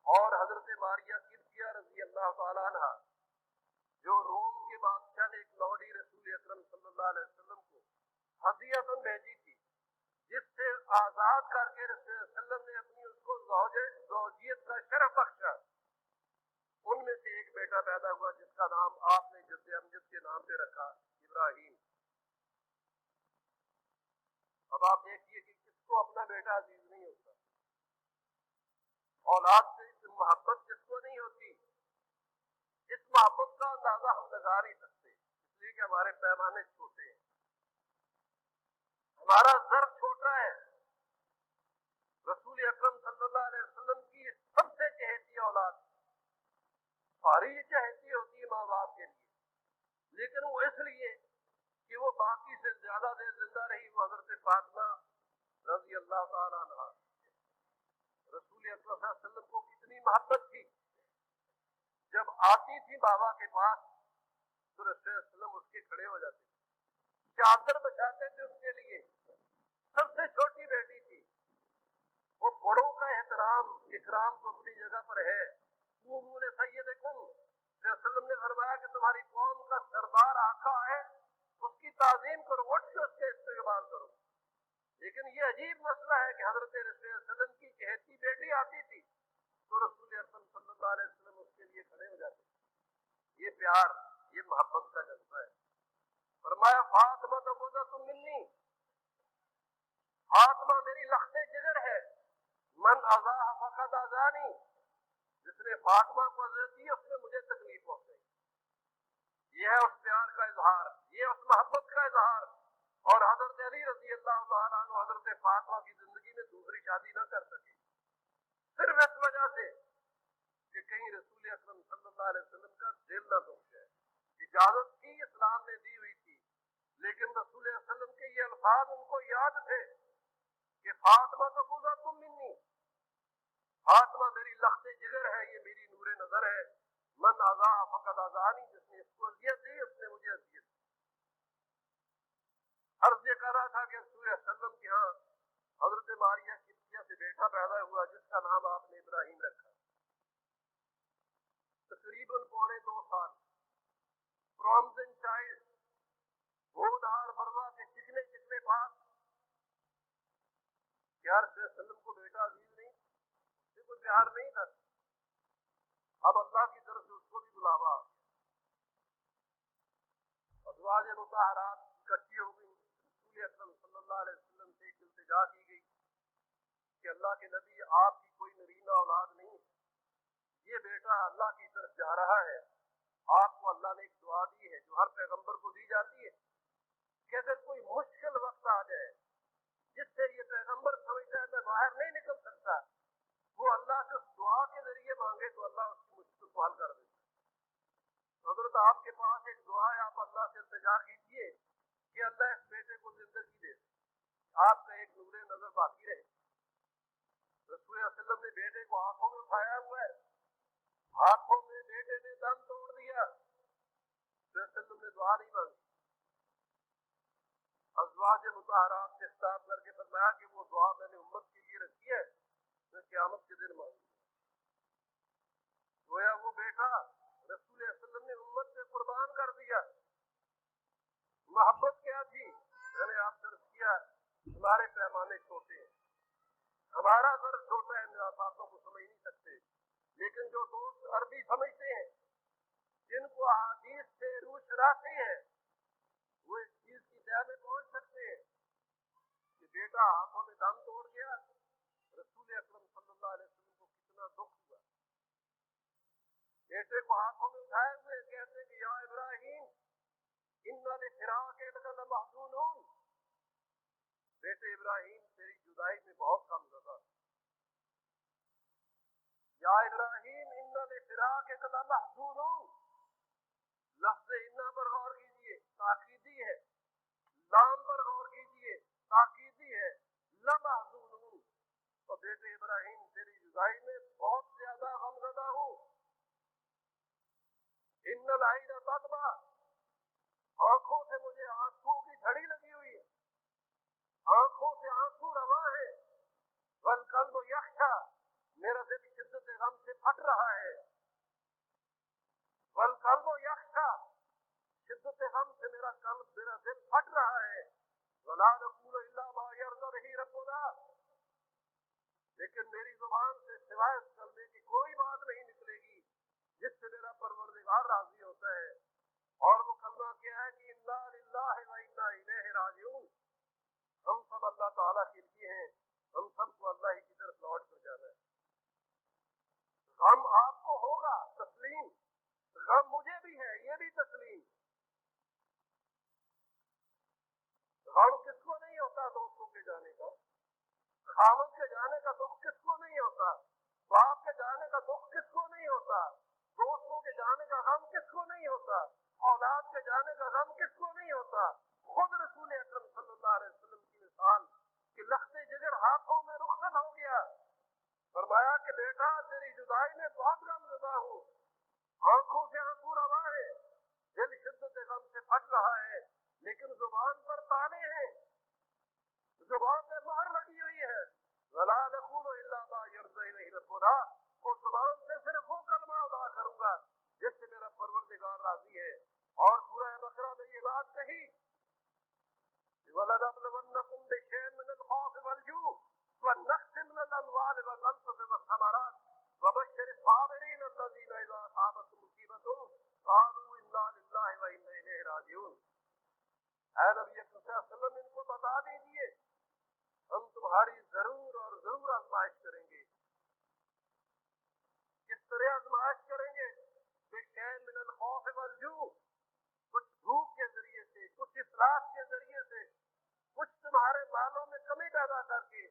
اور حضرت ماریہ قبطیہ رضی اللہ تعالیٰ عنہ جو روم کے بادشاہ نے ایک لوڈی رسول اکرم صلی اللہ علیہ وسلم کو ہدیۃً بھیجی تھی، جس سے آزاد کر کے رسول اللہ علیہ وسلم نے اپنی اس کو زوجیت کا شرف بخشا. ان میں سے ایک بیٹا پیدا ہوا جس کا نام آپ نے جد امجد کے نام پہ رکھا، ابراہیم. اب آپ دیکھیے کہ کس کو اپنا بیٹا عزیز نہیں ہوتا. اولاد سے محبت جس کو نہیں ہوتی، اس محبت کا اندازہ ہم لگا نہیں سکتے، اس لیے کہ ہمارے پیمانے چھوٹے ہیں، ہمارا ضرب چھوٹا ہے. رسول اکرم صلی اللہ علیہ وسلم کی سب سے چہیتی اولاد، ساری چہیتی ہوتی ہے ماں باپ کے لیے، لیکن وہ اس لیے کہ وہ باقی سے زیادہ دیر زندہ رہی، وہ حضرت فاطمہ رضی اللہ تعالیٰ عنہ. رسول اکرم صلی اللہ علیہ وسلم کو کتنی محبت تھی آتی تھی بابا کے پاس تو رسول اللہ علیہ وسلم اس کے کھڑے ہو جاتے تھے، چادر بچھاتے تھے اس کے لیے. سب سے چھوٹی بیٹی تھی. وہ بڑوں کا احترام اکرام تو اپنی جگہ پر ہے. قوموا لسیدکم، رسول اللہ علیہ وسلم نے فرمایا کہ تمہاری قوم کا سردار آقا ہے، اس کی تعظیم کرو، اٹھ کے اس کے استقبال کرو. لیکن یہ عجیب مسئلہ ہے کہ حضرت رسول اللہ علیہ وسلم کی چہیتی بیٹی آتی تھی تو رسول اکرم صلی اللہ علیہ وسلم اس کے لیے کھڑے ہو جاتے. یہ پیار، یہ محبت کا جذبہ ہے. فرمایا فاطمہ تو قرۃ منی، فاطمہ میری لخت جگر ہے. من اذاها فقد اذانی، جس نے فاطمہ کو اذیت دی اس نے مجھے تکلیف پہنچائی. یہ ہے اس پیار کا اظہار، یہ اس محبت کا اظہار. اور حضرت علی رضی اللہ تعالیٰ عنہ حضرت فاطمہ کی زندگی میں دوسری شادی نہ کر سکے، صرف اس وجہ سے کہ کہیں رسول اکرم صلی اللہ علیہ وسلم کا دل نہ دکھ جائے. اجازت کی اسلام نے دی ہوئی تھی، لیکن رسول اللہ علیہ وسلم کے یہ الفاظ ان کو یاد تھے کہ فاطمہ تو قرۃ منی، فاطمہ میری لخت جگر ہے، یہ میری نور نظر ہے. من اذاها فقد اذانی، جس نے اس کو اذیت دی اس نے مجھے اذیت دی. عرض یہ کر رہا تھا کہ رسول اللہ علیہ وسلم کے ہاں حضرت ماریہ قبطیہ سے بیٹا پیدا ہوا جس کا نام آپ نے ابراہیم رکھا. تقریباً 2.25 سال، پرومزن چائلڈ، بودھار بروا کے چکنے چکنے پاس. کیا رسول اللہ علیہ وسلم کو بیٹا عزیز نہیں، اس سے کوئی پیار نہیں تھا؟ اب اللہ کی طرف سے اس کو بھی بلاوا آ گیا. ازواج مطہرات اکٹھی ہو گئی. رسول اکرم صلی اللہ علیہ وسلم سے ایک التجا کی گئی کہ اللہ کے نبی آپ کی کوئی نرینہ اولاد نہیں، یہ بیٹا اللہ کی طرف جا رہا ہے. آپ کو اللہ نے ایک دعا دی ہے جو ہر پیغمبر کو دی جاتی ہے کہ اگر کوئی مشکل وقت آ جائے جس سے یہ پیغمبر سمجھتا ہے میں باہر نہیں نکل سکتا، وہ اللہ سے اس دعا کے ذریعے مانگے تو اللہ اس کی مشکل کو حل کر دیتا ہے. حضرت آپ کے پاس ایک دعا ہے، آپ اللہ سے التجا کیجیے کہ اللہ اس بیٹے کو زندگی دے، آپ کا ایک نور نظر باقی رہے. رسول اللہ علیہ وسلم نے بیٹے کو آنکھوں میں اٹھایا ہوا ہے، آنکھوں میں بیٹے نے دم توڑ دیا. رسول اللہ علیہ وسلم نے دعا نہیں مانگی. ازواج مطہرات سے خطاب کر کے فرمایا کہ وہ دعا میں نے امت کے لیے رکھی ہے، میں قیامت کے دن مانگوں. گویا وہ بیٹا رسول اللہ علیہ وسلم نے امت سے قربان کر دیا. محبت کیا تھی؟ میں نے آپ سے عرض کیا ہمارے پیمانے چھوٹے ہیں، ہمارا سر چھوٹا ہے، میرا باتوں کو سمجھ نہیں سکتے. لیکن جو دوست عربی سمجھتے ہیں، جن کو احادیث سے روح شناسی ہے، وہ اس چیز کی طے میں پہنچ سکتے ہیں کہ بیٹا ہاتھوں میں دم توڑ گیا. رسول اکرم صلی اللہ علیہ وسلم کو کتنا دکھ ہوا. بیٹے کو ہاتھوں میں اٹھائے ہوئے کہتے کہ یا ابراہیم انا لفراقک لمحزونون، بیٹے ابراہیم تیری جدائی میں بہت غمزدہ. یا ابراہیم انا لفراقک لمحزونون، لفظ انا پر غور کیجیے، تاکیدی ہے. لام پر غور کیجیے، تاکیدی ہے. لمحزونون، تو بیٹے ابراہیم تیری جدائی میں بہت زیادہ غمزدہ ہوں. ان العین تدمع، آنکھوں سے مجھے آنسو کی جھڑی لگی ہوئی ہے، آنکھوں سے آنسو رواں ہے. والقلب یخشا، میرا دل شدت غم سے پھٹ رہا ہے. والقلب یخشا، شدت غم سے میرا دل پھٹ رہا ہے. ولا نقول الا ما یرضی به ربنا، لیکن میری زبان سے سوائے اس کلمے کی کوئی بات نہیں نکلے گی جس سے میرا پروردگار راضی ہوتا ہے. اور وہ کلمہ کیا ہے کہ انا للہ و انا الیہ راجعون، ہم سب اللہ تعالیٰ کے لیے ہیں، ہم سب کو اللہ ہی کی طرف لوٹ کر جانا ہے. غم آپ کو ہوگا، تسلیم. غم مجھے بھی ہے، یہ بھی تسلیم. غم کس کو نہیں ہوتا دوستوں کے جانے کا؟ خامد کے جانے کا دکھ کس کو نہیں ہوتا؟ باپ کے جانے کا دکھ کس کو نہیں ہوتا؟ دوستوں کے جانے کا غم کس کو نہیں ہوتا؟ اولاد کے جانے کا غم کس کو نہیں ہوتا؟ خود رسول اکرم صلی اللہ علیہ وسلم کی مثال کہ لخت جگر ہاتھوں میں رخصت ہو گیا، فرمایا کہ بیٹا تیری جدائی میں بہت غمزدہ ہوں. آنکھوں سے آنسو روا ہے، دل شدت غم سے پھٹ رہا ہے، لیکن زبان پر تانے ہیں، زبان پہ مہر لگی ہوئی ہے، وَلَا نَقُولُ إِلَّا مَا يَرْضَىٰ إِلَيْهِ رَبُّنَا، اور زبان سے صرف وہ کلمہ ادا کروں گا جس سے میرا پروردگار راضی ہے۔ اور سورہ بقرہ میں یہ بات کہی، وَلَنَبْلُوَنَّكُمْ بِشَيْءٍ مِّنَ الْخَوْفِ وَالْجُوعِ وَالنَّقْصٍ مِّنَ الْأَمْوَالِ وَالْأَنفُسِ وَالثَّمَرَاتِ وَبَشِّرِ الصَّابِرِينَ الَّذِينَ إِذَا أَصَابَتْهُمْ مُصِيبَةٌ قَالُوا إِنَّا لِلَّهِ وَإِنَّا إِلَيْهِ راجعون۔ اے نبی اکرم صلی اللہ علیہ وسلم، ان کو بتا دیجیے ہم تمہاری ضرور اور ضرور آزمائش کریں گے۔ کس طرح آزمائش کریں گے؟ بِشَيْءٍ مِّنَ الْخَوْفِ وَالْجُوعِ، کچھ بھوک کے ذریعے سے، کچھ افلاس کے ذریعے سے، کچھ تمہارے مالوں میں کمی پیدا کر کے،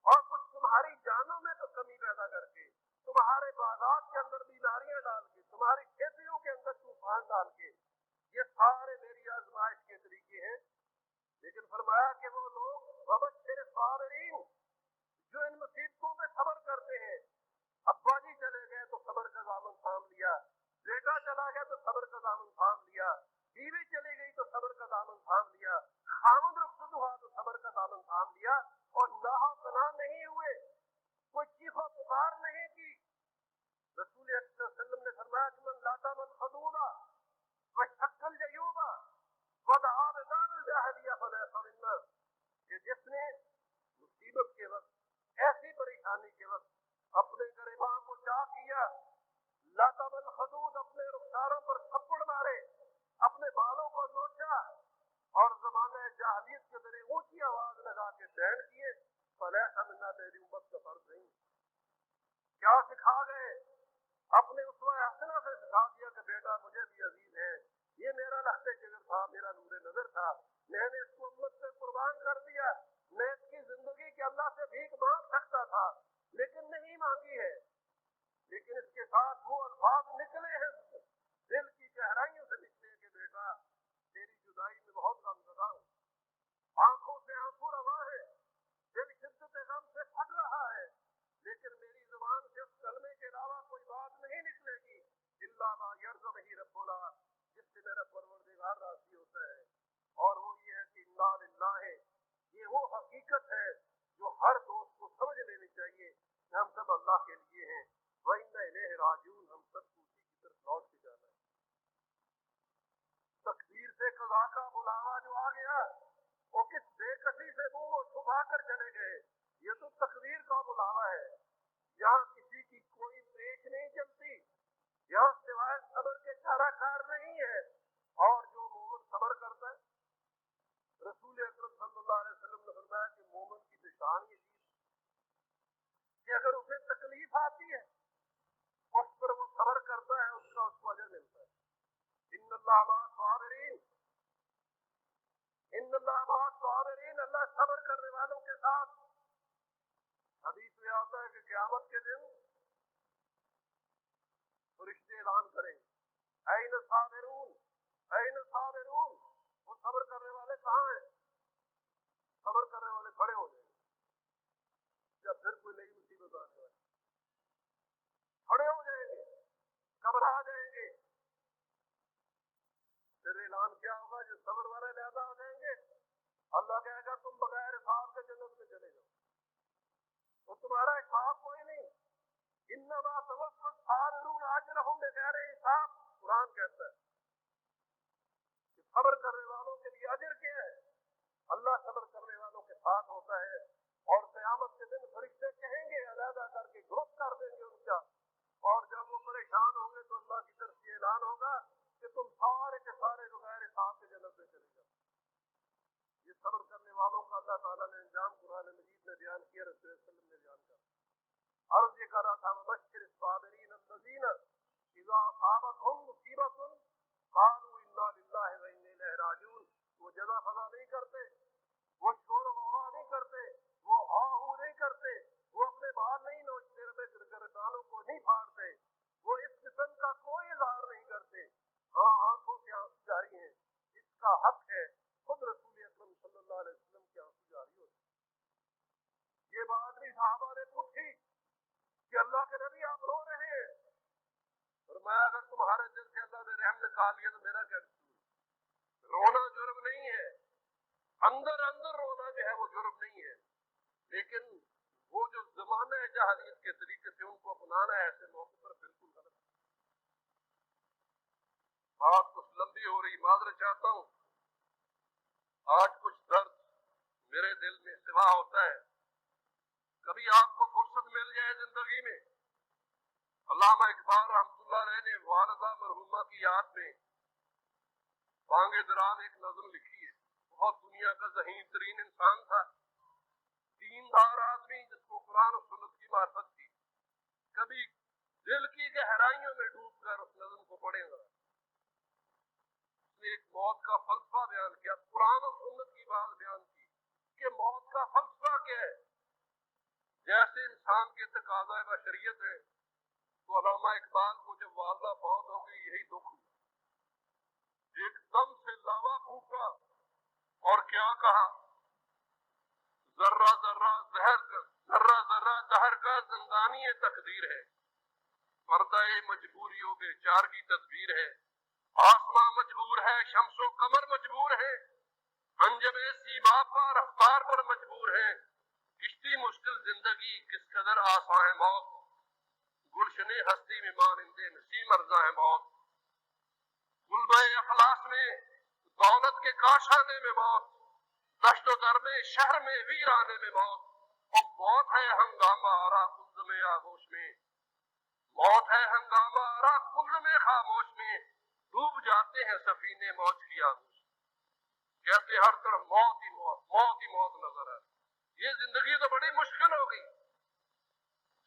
اور کچھ تمہاری جانوں میں تو کمی پیدا کر کے، تمہارے باغات کے اندر بیماریاں ڈال کے، تمہاری کھیتیوں کے اندر طوفان ڈال کے، یہ سارے میری آزمائش کے طریقے ہیں۔ لیکن فرمایا کہ وہ لوگ وَبَشِّرِ الصَّابِرِينَ، جو ان مصیبتوں پہ صبر کرتے ہیں۔ ابا جی چلے گئے تو صبر کا دامن تھام لیا، بیٹا چلا گیا تو صبر کا دامن تھام لیا، بیوی چلی گئی تو صبر کا دامن تھام لیا، خامد رخصت ہوا تو صبر کا دامن تھام لیا، اور لاہ پناہ نہیں ہوئے، کوئی چیخ و پکار نہیں کی۔ رسول اکرم صلی اللہ علیہ وسلم نے فرمایا کہ من لاطم الخدودا وشق الجیوبا ودعا بدعوى الجاہلیہ فلیس منا، کہ جس نے مصیبت کے وقت، ایسی پریشانی کے وقت اپنے گریباں کو چاک کیا، لاطم الخدود، اپنے رخساروں پر تھپڑ مارے، اپنے بالوں کو نوچا، اور زمانہ جاہلیت کے ذریعے اونچی آواز لگا کے بین کیے، فلیس منا، میری امت کا فرض نہیں۔ کیا سکھا گئے؟ اپنے اسوہ حسنہ سے سکھا دیا کہ بیٹا مجھے بھی عزیز ہے، یہ میرا لخت جگر تھا، میرا نور نظر تھا، میں نے اس کو امت سے قربان کر دیا، میں اس کی زندگی کے اللہ سے بھیک مانگ سکتا تھا لیکن نہیں مانگی ہے، لیکن اس کے ساتھ وہ الفاظ نکلے ہیں دل کی گہرائیوں سے نکلے کہ بیٹا تیری جدائی میں بہت غم زدہ ہوں، آنکھوں سے آنسو روا ہے، دل شدت غم سے پھٹ رہا ہے، لیکن میری زبان سے اس کلمے کے علاوہ کوئی بات نہیں نکلے گی الا ما یرضی بہ ربنا، جس سے میرا پروردگار راضی ہوتا ہے۔ اور وہ یہ ہے کہ انا للہ، یہ وہ حقیقت ہے جو ہر دوست کو سمجھ لینی چاہیے کہ ہم سب اللہ کے لیے ہیں، وَإِنَّا إِلَيْهِ رَاجِعُونَ، ہم سب کو اسی کی طرف لوٹ کے جانا ہے۔ تقدیر سے قضا کا بلاوا جو آ گیا، وہ کس بے کسی سے منہ چھپا کر چلے گئے، یہ تو تقدیر کا بلاوا ہے۔ یہاں کسی کی کوئی پیش نہیں چلتی، یہاں سوائے صبر کے چارہ کار نہیں ہے، اور جو مومن صبر کرتا ہے، رسول اکرم صلی اللہ علیہ وسلم نے فرمایا کہ مومن کی نشان یہ چیز کہ اگر اسے تکلیف آتی ہے اس پر وہ صبر کرتا ہے، اس کو اجر ملتا ہے۔ ان اللہ مع الصابرین، ان اللہ مع الصابرین، اللہ صبر کرنے والوں کے ساتھ۔ حدیث میں آتا ہے کہ قیامت کے دن فرشتے اعلان کریں این الصابرون، این الصابرون، وہ صبر کرنے والے کہاں ہیں؟ صبر کرنے والے کھڑے ہو جائیں گے جب پھر کوئی نئی مصیبت آنے والی، کھڑے ہو جائیں گے، گھبرا جائیں گے، پھر اعلان کیا ہوگا؟ جو صبر والے زیادہ ہو جائیں گے، اللہ کہے گا تم بغیر حساب کے جنت میں چلے جاؤ، اور تمہارا حساب کوئی نہیں، انما توفی الصابرون اجرهم بغیر حساب، قرآن کہتا ہے کہ صبر کرنے والوں کے لیے اجر کیا ہے؟ اللہ صبر کرنے والوں کے ساتھ ہوتا ہے، اور قیامت کے دن فرشتے کہیں گے، علیحدہ کر کے گروپ کر دیں گے ان کا، اور جب وہ پریشان ہوں گے تو اللہ کی طرف سے اعلان ہوگا کہ تم سارے کے سارے بغیر حساب کے جنت میں چلے جاؤ۔ یہ صبر کرنے والوں کا اللہ تعالیٰ نے انجام قرآن مجید میں بیان کیا، رسول اللہ صلی اللہ علیہ وسلم نے بیان کیا۔ عرض یہ کر رہا تھا وَبَشِّرِ الصَّابِرِينَ الَّذِينَ إِذَا أَصَابَتْهُمْ مُصِيبَةٌ قَالُوا إِنَّا لِلَّهِ وَإِنَّا إِلَيْهِ رَاجِعُونَ، وہ جزا فضا نہیں کرتے، وہ شور و غوغا نہیں کرتے، وہ ہا ہو نہیں کرتے، وہ اپنے بال نہیں نوچتے، گردانوں کو نہیں پھاڑتے، وہ اس قسم کا کوئی اظہار نہیں کرتے، ہاں آنکھوں سے آنسو جاری ہیں، اس کا حق ہے خود رسول اکرم صلی اللہ علیہ وسلم کے آنسو جاری ہوتے۔ یہ بات بھی صحابہ نے پوچھی کہ اللہ کے نبی آپ رو رہے ہیں، فرمایا اگر تمہارے دل سے اللہ نے رحم نکال لیا تو میرا کیا قصور؟ رونا جرم نہیں ہے، اندر اندر رونا جو ہے وہ جرم نہیں ہے، لیکن وہ جو زمانہ جاہلیت کے طریقے سے ان کو اپنانا ہے ایسے موقع پر بالکل غلط ہے۔ بات کچھ لمبی ہو رہی، معذرت چاہتا ہوں، آج کچھ درد میرے دل میں سوا ہوتا ہے۔ کبھی آپ کو فرصت مل جائے زندگی میں، علامہ اقبال رحمۃ اللہ علیہ نے والدہ مرحومہ کی یاد میں بانگ دران ایک نظم لکھی ہے۔ بہت دنیا کا ذہین ترین انسان تھا، دیندار آدمی جس کو قرآن و سنت کی معرفت تھی۔ کبھی دل کی گہرائیوں میں ڈوب کر اس نظم کو پڑھیں گا۔ اس نے ایک موت کا فلسفہ بیان کیا، قرآن و سنت کی بات بیان کی کہ موت کا فلسفہ کیا ہے۔ جیسے انسان کے تقاضۂ بشریت ہے، تو علامہ اقبال کو جب والدہ فوت ہو گئی یہی دکھ ہوا، ایک دم سے لاوا پھونکا اور کیا کہا، ذرہ ذرہ دہر کا زندانی تقدیر ہے، پردہ مجبوریوں بے چار کی تصویر ہے، آسماں مجبور ہے، شمس و قمر مجبور ہے، انجم سیما پر رفتار پر مجبور ہے، کشتی مشکل زندگی کس قدر آساں ہے موت، گلشن ہستی میں مانندے نسیم ارزاں ہے موت، گلبہ افلاس میں دولت کے کاشانے میں موت، دشت و در میں شہر میں ویرانے میں موت، اور موت ہے ہنگامہ آرا کلزم آغوش میں، موت ہے ہنگامہ آرا کلزم خاموش میں، ڈوب جاتے ہیں سفینے موج کی آغوش، کہتے ہر طرف موت ہی موت، موت ہی موت نظر آئے۔ یہ زندگی تو بڑی مشکل ہو گئی،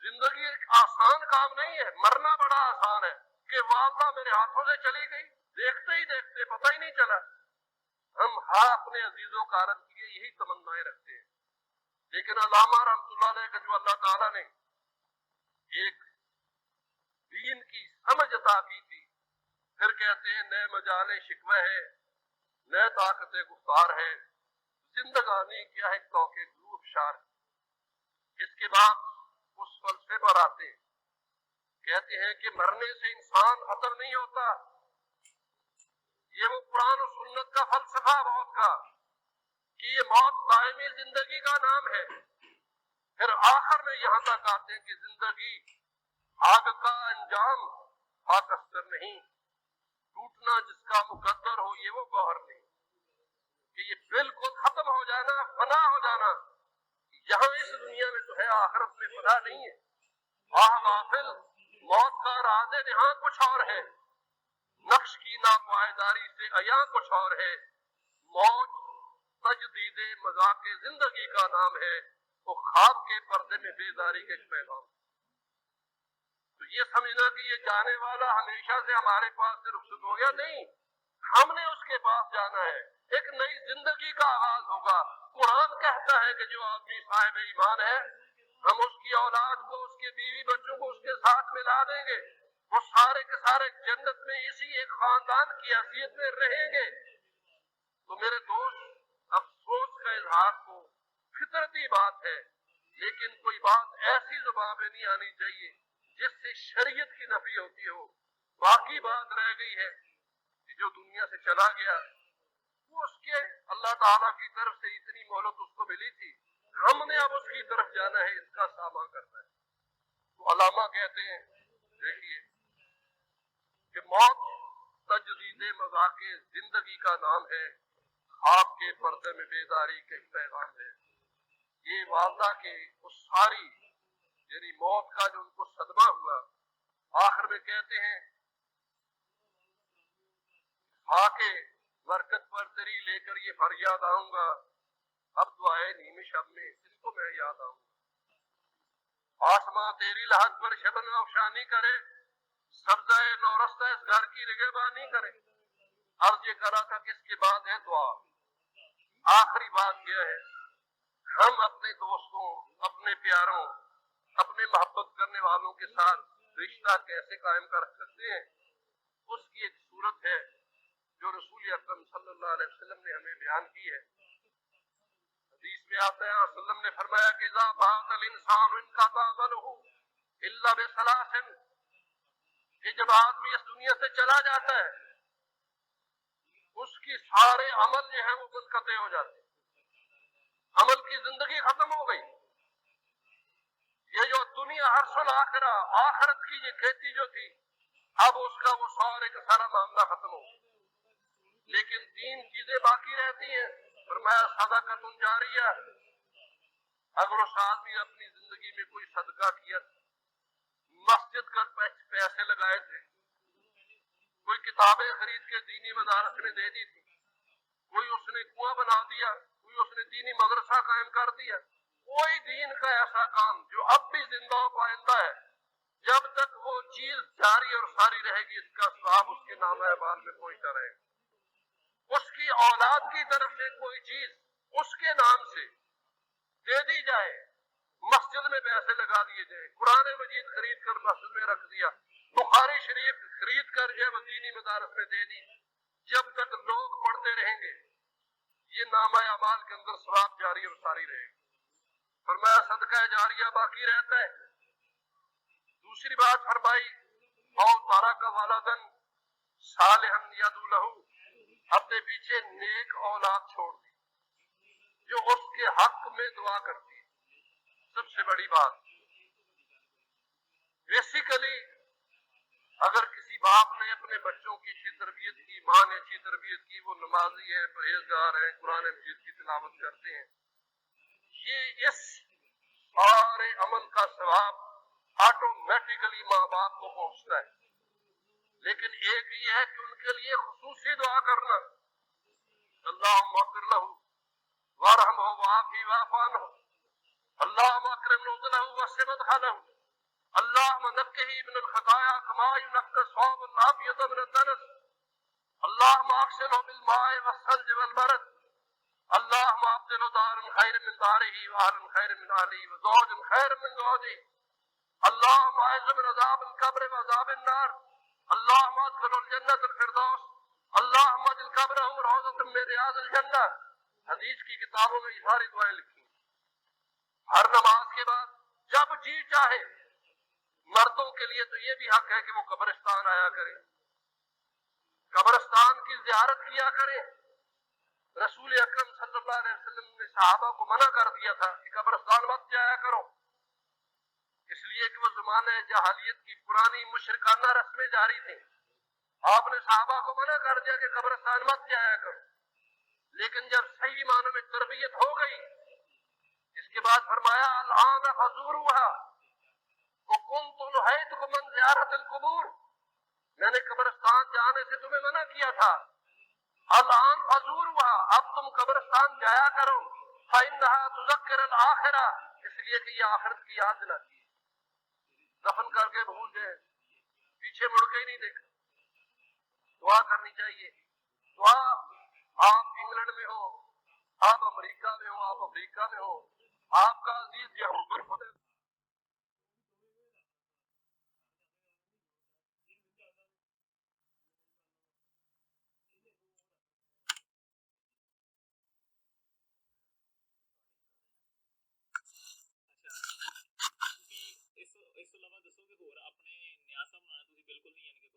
زندگی ایک آسان کام نہیں ہے، مرنا بڑا آسان ہے کہ والدہ میرے ہاتھوں سے چلی گئی، دیکھتے ہی دیکھتے پتہ ہی نہیں چلا۔ ہم اپنے عزیز و کارن کے لیے یہی تمنائیں رکھتے ہیں، لیکن علامہ رحمۃ اللہ علیہ کا جو اللہ تعالیٰ نے ایک دین کی سمجھ عطا کی تھی، پھر کہتے ہیں نئے مجال شکوہ ہے، نئے طاقت گفتار ہے، زندگانی کیا ہے توقع گروپ شار۔ اس کے بعد اس فلسفے پر آتے ہیں، کہتے ہیں کہ مرنے سے انسان ختم نہیں ہوتا، یہ وہ قرآن و سنت کا فلسفہ موت کا کہ یہ موت دائمی زندگی کا نام ہے۔ پھر آخر میں یہاں تک آتے ہیں کہ زندگی آگ کا انجام خاکستر نہیں، ٹوٹنا جس کا مقدر ہو یہ وہ گوہر نہیں، کہ یہ بالکل ختم ہو جانا، فنا ہو جانا، یہاں اس دنیا میں تو ہے، آخرت میں فنا نہیں ہے۔ غافل، موت کا راز نہاں کچھ اور ہے، نقش کی ناپائیداری سے عیاں کچھ اور ہے، موت تجدید مذاق زندگی کا نام ہے، وہ خواب کے پردے میں بیداری کے پیغام۔ تو یہ سمجھنا کہ یہ جانے والا ہمیشہ سے ہمارے پاس سے رخصت ہو گیا، نہیں، ہم نے اس کے پاس جانا ہے، ایک نئی زندگی کا آغاز ہوگا۔ قرآن کہتا ہے کہ جو آدمی صاحب ایمان ہے ہم اس کی اولاد کو، اس کے بیوی بچوں کو اس کے ساتھ ملا دیں گے، وہ سارے کے سارے جنت میں اسی ایک خاندان کی حیثیت میں رہیں گے۔ تو میرے دوست، افسوس کا اظہار تو فطرتی بات ہے، لیکن کوئی بات ایسی زبان پہ نہیں آنی چاہیے جس سے شریعت کی نفی ہوتی ہو۔ باقی بات رہ گئی ہے کہ جو دنیا سے چلا گیا وہ اس کے اللہ تعالیٰ کی طرف سے اتنی مہلت اس کو ملی تھی، ہم نے اب اس کی طرف جانا ہے، اس کا سامنا کرنا ہے۔ تو علامہ کہتے ہیں، دیکھیے کہ موت تجدید مذاق زندگی کا نام ہے، خواب کے پردے میں بیداری کے پیغام ہے۔ یہ والدہ کے اس ساری یعنی موت کا جو ان کو صدمہ ہوا، آخر میں کہتے ہیں آکے برکت پر تری لے کر یہ فریاد آؤں گا، اب دعائے نیم شب میں اس کو میں یاد آؤں گا، آسماں تیری لحد پر شبن افشانی کرے، سبزہ نورستہ اس گھر کی نگہبانی کرے۔ عرض یہ کرا تھا کہ اس کے بعد ہے دعا، آخری بات یہ ہے، ہم اپنے دوستوں، اپنے پیاروں، اپنے محبت کرنے والوں کے ساتھ رشتہ کیسے قائم کر سکتے ہیں؟ اس کی ایک صورت ہے جو رسول اکرم صلی اللہ علیہ وسلم نے ہمیں بیان کی ہے۔ حدیث میں آتا ہے وسلم نے فرمایا کہ اذا بات الانسان انقطع عمله الا بثلاث، کہ جب آدمی اس دنیا سے چلا جاتا ہے اس کی سارے عمل جو ہیں وہ منقطع ہو جاتے ہیں، عمل کی زندگی ختم ہو گئی. یہ جو دنیا عرص الآخرہ آخرت کی یہ کھیتی جو تھی اب اس کا وہ سارے کا سارا معاملہ ختم ہو. لیکن 3 چیزیں باقی رہتی ہیں. فرمایا صدقۃ جاریہ، اگر اس آدمی اپنی زندگی میں کوئی صدقہ کیا، مسجد کا پیسے لگائے تھے، کوئی کتابیں خرید کے دینی مدارس میں دے دی تھی، کوئی اس نے کنواں بنا دیا، کوئی اس نے دینی مدرسہ قائم کر دیا، کوئی دین کا ایسا کام جو اب بھی زندہ و پائندہ ہے، جب تک وہ چیز جاری اور ساری رہے گی اس کا ثواب اس کے نامہ اعمال میں پہنچتا رہے گا. اس کی اولاد کی طرف سے کوئی چیز اس کے نام سے دے دی جائے، مسجد میں پیسے لگا دیے جائیں، قرآن مجید خرید کر مسجد میں رکھ دیا، بخاری شریف خرید کر جو ہے دینی مدارس میں دے دی، جب تک لوگ پڑھتے رہیں گے یہ نامہ اعمال کے اندر ثواب جاری اور ساری رہے گا. فرمایا صدقہ جاریہ باقی رہتا ہے. دوسری بات فرمائی او تارک ولدن صالحا یدعو لہ، اپنے پیچھے نیک اولاد چھوڑ دی جو اس کے حق میں دعا کرتی ہے. سب سے بڑی بات بیسیکلی اگر کسی باپ نے اپنے بچوں کی اچھی تربیت کی، ماں نے اچھی تربیت کی، وہ نمازی ہیں، پرہیزگار ہیں، قرآن مجید کی تلاوت کرتے ہیں، یہ اس سارے عمل کا ثواب آٹومیٹیکلی ماں باپ کو پہنچتا ہے. لیکن ایک یہ ہے کہ ان کے لیے خصوصی دعا کرنا، اللہم اغفر لہ وارحمہ وعافہ واعف عنہ، اللہم اکرم نزلہ ووسع مدخلہ، اللہم نقہ من الخطایا کما ینقى الثوب الابیض من الدنس، اللہم اغسلہ بالماء والثلج والبرد، اللہم ابدلہ دارا خیر من دارہ واہلا خیر من اہلہ وزوجا خیر من زوجہ، اللہم اعذ من عذاب القبر وعذاب النار، اللہم ادخلہ الجنۃ الفردوس، اللہم اجعل قبرہ روضۃ من ریاض الجنہ. حدیث کی کتابوں میں یہ ساری دعائیں لکھی. ہر نماز کے بعد جب جی چاہے، مردوں کے لیے تو یہ بھی حق ہے کہ وہ قبرستان آیا کرے، قبرستان کی زیارت کیا کرے. رسول اکرم صلی اللہ علیہ وسلم نے صحابہ کو منع کر دیا تھا کہ قبرستان مت جایا کرو، اس لیے کہ وہ زمانہ جاہلیت کی پرانی مشرکانہ رسمیں جاری تھیں. آپ نے صحابہ کو منع کر دیا کہ قبرستان مت جایا کرو. لیکن جب صحیح معنوں میں تربیت ہو گئی، اس کے بعد فرمایا الآن فزوروها وکنت نہیتکم عن زیارت القبور، میں نے قبرستان جانے سے تمہیں منع کیا تھا، الآن فزوروها، اب تم قبرستان جایا کرو، فإنها تذکر الآخرہ، اس لیے کہ یہ آخرت کی یاد دلاتی ہے. دفن کر کے بھول جائے، پیچھے مڑ کے ہی نہیں دیکھا. دعا کرنی چاہیے. دعا آپ انگلینڈ میں ہو، آپ امریکہ میں ہو، آپ افریقہ میں ہو، آپ کا عزیز یہودی خدا اس ਤੋਂ ਇਲਾਵਾ ਦੱਸੋ ਕਿ ਹੋਰ ਆਪਣੇ ਨਿਆਜ਼ ਸਾਹਿਬ ਨਾਲ ਤੁਸੀਂ ਬਿਲਕੁਲ ਨਹੀਂ ਯਾਨੀ ਕਿ